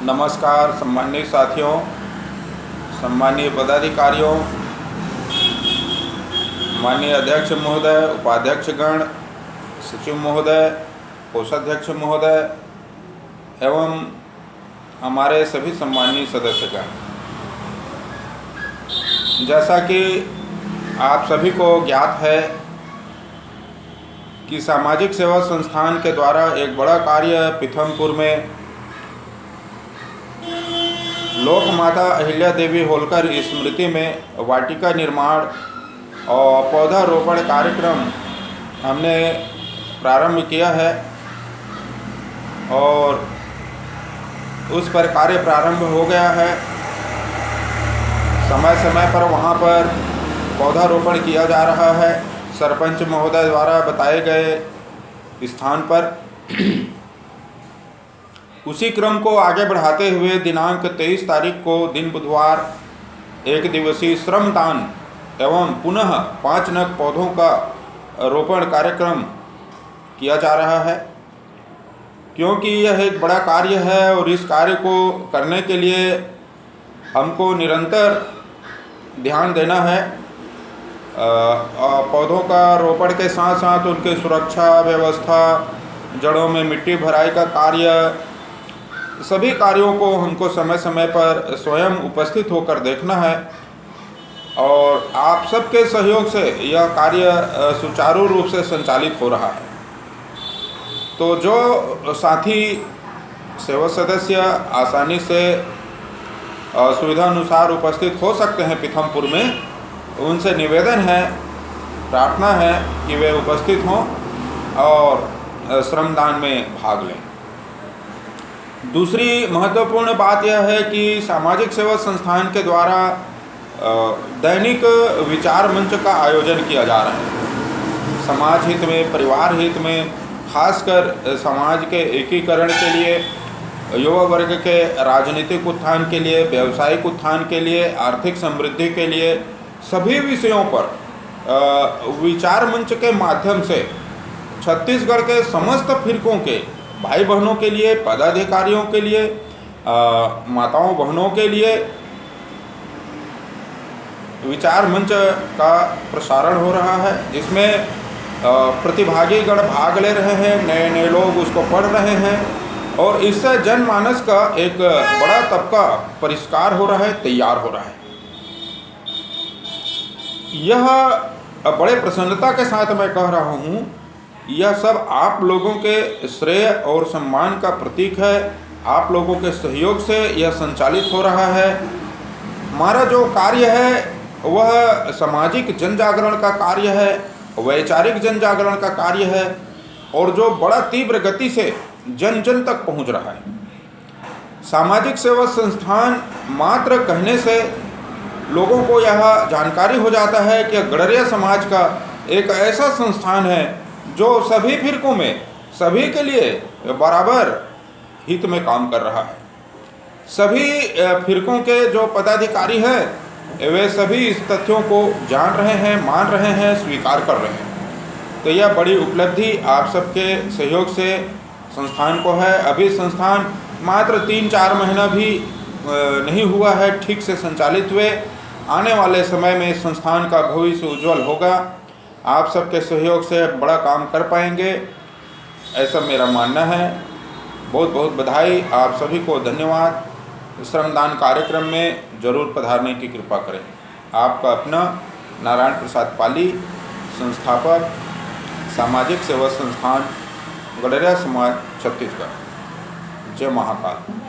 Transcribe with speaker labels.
Speaker 1: नमस्कार सम्मानित साथियों, सम्मानीय पदाधिकारियों, माननीय अध्यक्ष महोदय, उपाध्यक्षगण, सचिव महोदय, कोषाध्यक्ष महोदय एवं हमारे सभी सम्मानीय सदस्यगण। जैसा कि आप सभी को ज्ञात है कि सामाजिक सेवा संस्थान के द्वारा एक बड़ा कार्य पीथमपुर में लोक माता अहिल्या देवी होलकर स्मृति में वाटिका निर्माण और पौधारोपण कार्यक्रम हमने प्रारंभ किया है और उस पर कार्य प्रारंभ हो गया है। समय समय पर वहाँ पर पौधारोपण किया जा रहा है सरपंच महोदय द्वारा बताए गए स्थान पर। उसी क्रम को आगे बढ़ाते हुए दिनांक 23 तारीख को दिन बुधवार एक दिवसीय श्रमदान एवं पुनः 5 नग पौधों का रोपण कार्यक्रम किया जा रहा है, क्योंकि यह एक बड़ा कार्य है और इस कार्य को करने के लिए हमको निरंतर ध्यान देना है। पौधों का रोपण के साथ साथ उनकी सुरक्षा व्यवस्था, जड़ों में मिट्टी भराई का कार्य, सभी कार्यों को हमको समय समय पर स्वयं उपस्थित होकर देखना है और आप सबके सहयोग से यह कार्य सुचारू रूप से संचालित हो रहा है। तो जो साथी सेवा सदस्य आसानी से सुविधा अनुसार उपस्थित हो सकते हैं पीथमपुर में, उनसे निवेदन है, प्रार्थना है कि वे उपस्थित हों और श्रमदान में भाग लें। दूसरी महत्वपूर्ण बात यह है कि सामाजिक सेवा संस्थान के द्वारा दैनिक विचार मंच का आयोजन किया जा रहा है। समाज हित में, परिवार हित में, खासकर समाज के एकीकरण के लिए, युवा वर्ग के राजनीतिक उत्थान के लिए, व्यावसायिक उत्थान के लिए, आर्थिक समृद्धि के लिए, सभी विषयों पर विचार मंच के माध्यम से छत्तीसगढ़ के समस्त फिरकों के भाई बहनों के लिए, पदाधिकारियों के लिए, माताओं बहनों के लिए विचार मंच का प्रसारण हो रहा है, जिसमें प्रतिभागी गण भाग ले रहे हैं, नए नए लोग उसको पढ़ रहे हैं और इससे जनमानस का एक बड़ा तबका परिष्कार हो रहा है, तैयार हो रहा है। यह बड़े प्रसन्नता के साथ मैं कह रहा हूँ, यह सब आप लोगों के श्रेय और सम्मान का प्रतीक है। आप लोगों के सहयोग से यह संचालित हो रहा है। हमारा जो कार्य है वह सामाजिक जन जागरण का कार्य है, वैचारिक जन जागरण का कार्य है और जो बड़ा तीव्र गति से जन जन तक पहुंच रहा है। सामाजिक सेवा संस्थान मात्र कहने से लोगों को यह जानकारी हो जाता है कि गडरिया समाज का एक ऐसा संस्थान है जो सभी फिरकों में, सभी के लिए बराबर हित में काम कर रहा है। सभी फिरकों के जो पदाधिकारी हैं वे सभी इस तथ्यों को जान रहे हैं, मान रहे हैं, स्वीकार कर रहे हैं। तो यह बड़ी उपलब्धि आप सबके सहयोग से संस्थान को है। अभी संस्थान मात्र 3-4 महीना भी नहीं हुआ है ठीक से संचालित हुए। आने वाले समय में संस्थान का भविष्य उज्जवल होगा। आप सबके सहयोग से बड़ा काम कर पाएंगे, ऐसा मेरा मानना है। बहुत बहुत बधाई, आप सभी को धन्यवाद। श्रमदान कार्यक्रम में जरूर पधारने की कृपा करें। आपका अपना नारायण प्रसाद पाली, संस्थापक, सामाजिक सेवा संस्थान गडरिया समाज, छत्तीसगढ़। जय महाकाल।